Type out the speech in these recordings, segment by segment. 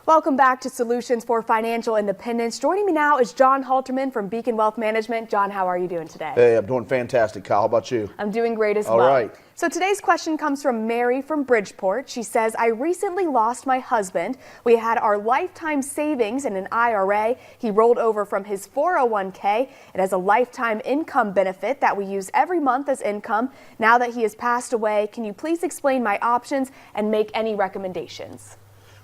Welcome back to Solutions for Financial Independence. Joining me now is John Halterman from Beacon Wealth Management. John, how are you doing today? Hey, I'm doing fantastic, Kyle. How about you? I'm doing great as well. All right. So today's question comes from Mary from Bridgeport. She says, I recently lost my husband. We had our lifetime savings in an IRA. He rolled over from his 401k. It has a lifetime income benefit that we use every month as income. Now that he has passed away, can you please explain my options and make any recommendations?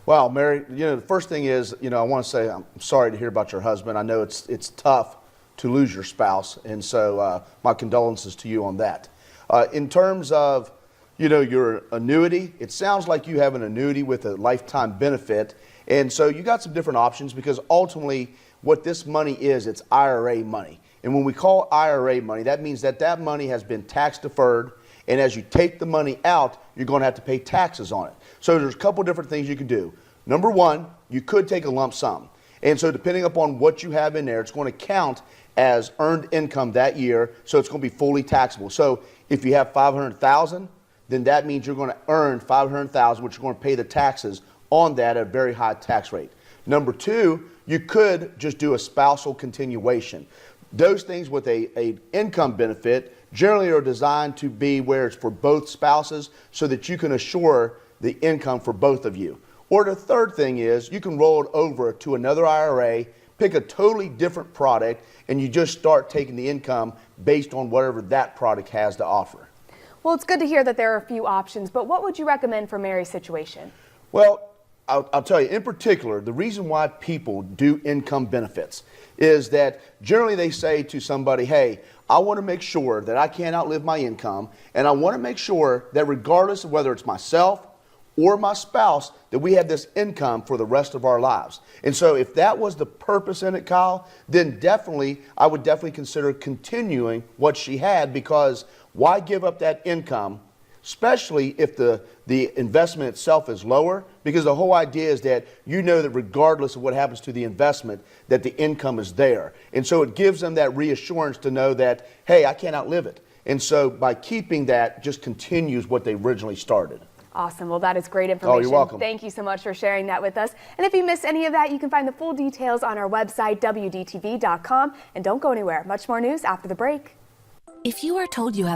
Well, Mary, the first thing is, I want to say I'm sorry to hear about your husband. I know it's tough to lose your spouse, and so my condolences to you on that. In terms of, your annuity, it sounds like you have an annuity with a lifetime benefit, and so you got some different options because ultimately what this money is, it's IRA money. And when we call IRA money, that means that money has been tax deferred, and as you take the money out, you're going to have to pay taxes on it. So there's a couple different things you can do. Number one, you could take a lump sum. And so depending upon what you have in there, it's going to count as earned income that year, so it's going to be fully taxable. So if you have $500,000, then that means you're going to earn $500,000, which you're going to pay the taxes on that at a very high tax rate. Number two, you could just do a spousal continuation. Those things with a income benefit generally are designed to be where it's for both spouses so that you can assure the income for both of you. Or the third thing is you can roll it over to another IRA, pick a totally different product, and you just start taking the income based on whatever that product has to offer. Well, it's good to hear that there are a few options, but what would you recommend for Mary's situation? Well, I'll tell you, in particular, the reason why people do income benefits is that generally they say to somebody, hey, I want to make sure that I can't outlive my income, and I want to make sure that regardless of whether it's myself or my spouse, that we have this income for the rest of our lives. And so if that was the purpose in it, Kyle, then I would definitely consider continuing what she had, because why give up that income, especially if the investment itself is lower, because the whole idea is that that regardless of what happens to the investment, that the income is there. And so it gives them that reassurance to know that, hey, I can't outlive it. And so by keeping that, just continues what they originally started. Awesome. Well, that is great information. Oh, you're welcome. Thank you so much for sharing that with us. And if you missed any of that, you can find the full details on our website, WDTV.com. And don't go anywhere. Much more news after the break. If you are told you have